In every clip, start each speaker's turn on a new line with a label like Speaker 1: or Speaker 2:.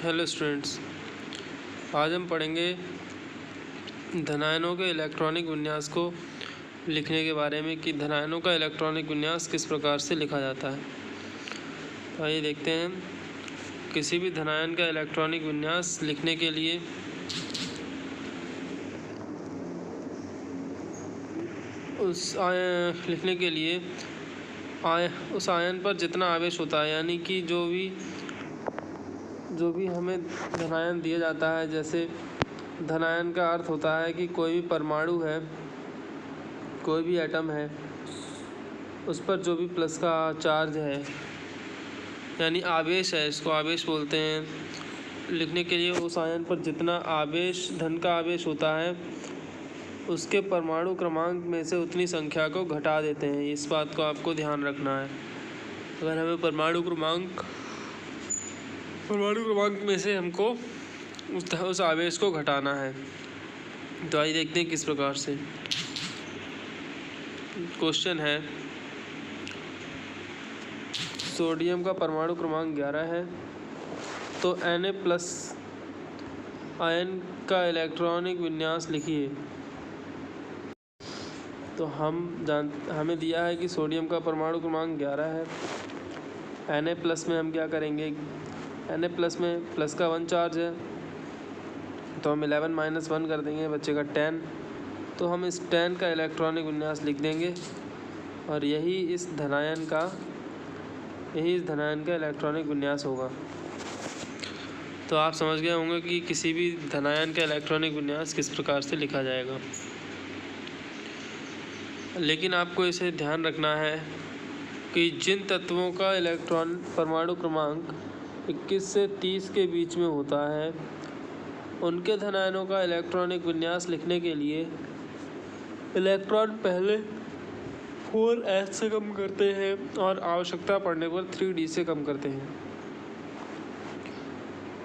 Speaker 1: Hello students, आज हम पढ़ेंगे धनायनों के इलेक्ट्रॉनिक विन्यास को लिखने के बारे में कि धनायनों का इलेक्ट्रॉनिक विन्यास किस प्रकार से लिखा जाता है। तो आइए देखते हैं। किसी भी धनायन का इलेक्ट्रॉनिक विन्यास लिखने के लिए उस आयन पर जितना आवेश होता है, यानी कि जो भी हमें धनायन दिया जाता है, जैसे धनायन का अर्थ होता है कि कोई भी परमाणु है, कोई भी एटम है, उस पर जो भी प्लस का चार्ज है यानी आवेश है, इसको आवेश बोलते हैं। लिखने के लिए उस आयन पर जितना आवेश धन का आवेश होता है, उसके परमाणु क्रमांक में से उतनी संख्या को घटा देते हैं। इस बात को आपको ध्यान रखना है। अगर हमें परमाणु क्रमांक में से हमको उस आवेश को घटाना है, तो आइए देखते हैं किस प्रकार से। क्वेश्चन है, सोडियम का परमाणु क्रमांक 11 है, तो Na+ आयन का इलेक्ट्रॉनिक विन्यास लिखिए। तो हमें दिया है कि सोडियम का परमाणु क्रमांक 11 है। Na+ में हम क्या करेंगे, Na+ में प्लस का 1 चार्ज है, तो हम 11 - 1 कर देंगे, बच्चे का 10। तो हम इस 10 का इलेक्ट्रॉनिक विन्यास लिख देंगे और यही इस धनायन का इलेक्ट्रॉनिक विन्यास होगा। तो आप समझ गए होंगे कि किसी भी धनायन का इलेक्ट्रॉनिक विन्यास किस प्रकार से लिखा जाएगा। लेकिन आपको इसे ध्यान रखना है कि जिन तत्वों का परमाणु क्रमांक 21 से 30 के बीच में होता है, उनके धनायनों का इलेक्ट्रॉनिक विन्यास लिखने के लिए इलेक्ट्रॉन पहले 4s से कम करते हैं और आवश्यकता पड़ने पर 3d से कम करते हैं।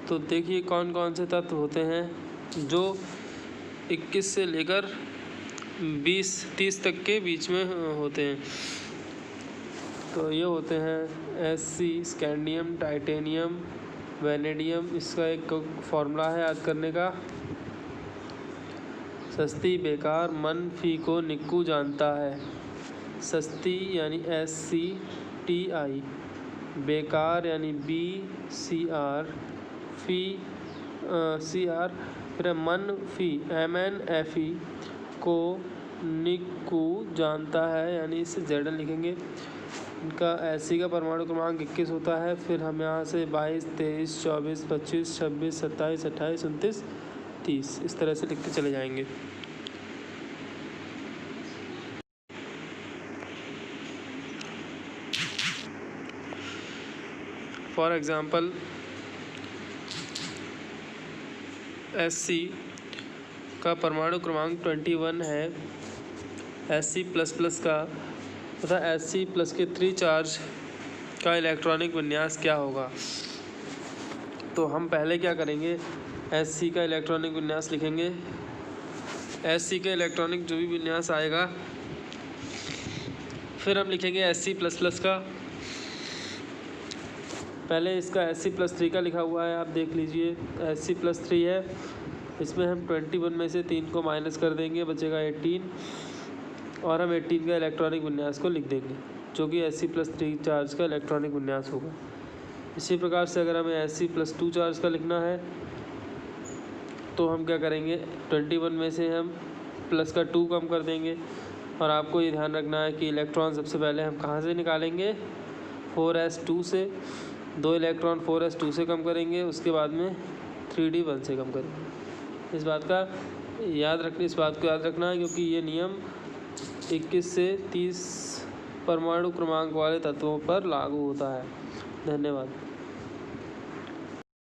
Speaker 1: तो देखिए कौन कौन से तत्व होते हैं जो 21 से लेकर 30 तक के बीच में होते हैं। तो ये होते हैं Sc, स्कैंडियम, टाइटेनियम, वैनेडियम। इसका एक फॉर्मूला है याद करने का, सस्ती बेकार मन फी को निक्कू जानता है। सस्ती यानी SCTI, बेकार यानी BCR, फी CR, फिर मन फी MNFE को निक्कू जानता है, यानी इसे Zn लिखेंगे। इनका Sc का परमाणु क्रमांक 21 होता है। फिर हम यहाँ से 22, 23, 24, 25, 26, 27, 28, 29, 30 इस तरह से लिखते चले जाएंगे। फॉर एग्जाम्पल, Sc का परमाणु क्रमांक 21 है, Sc++ का तथा Sc+ के 3 चार्ज का इलेक्ट्रॉनिक विन्यास क्या होगा। तो हम पहले क्या करेंगे, Sc का इलेक्ट्रॉनिक विन्यास लिखेंगे। Sc का इलेक्ट्रॉनिक जो भी विन्यास आएगा, फिर हम लिखेंगे Sc++ का। पहले इसका Sc+3 का लिखा हुआ है, आप देख लीजिए। Sc+3 है, इसमें हम 21 में से 3 को माइनस कर देंगे, बचेगा 18 और हम 18 का इलेक्ट्रॉनिक विन्यास को लिख देंगे, जो कि Sc+3 चार्ज का इलेक्ट्रॉनिक विन्यास होगा। इसी प्रकार से अगर हमें Sc+2 चार्ज का लिखना है, तो हम क्या करेंगे, 21 में से हम प्लस का 2 कम कर देंगे। और आपको ये ध्यान रखना है कि इलेक्ट्रॉन सबसे पहले हम कहाँ से निकालेंगे, 4s2 से। 2 इलेक्ट्रॉन 4s2 से कम करेंगे, उसके बाद में 3d 1 से कम करेंगे। इस बात को याद रखना है, क्योंकि ये नियम 21 से 30 परमाणु क्रमांक वाले तत्वों पर लागू होता है। धन्यवाद।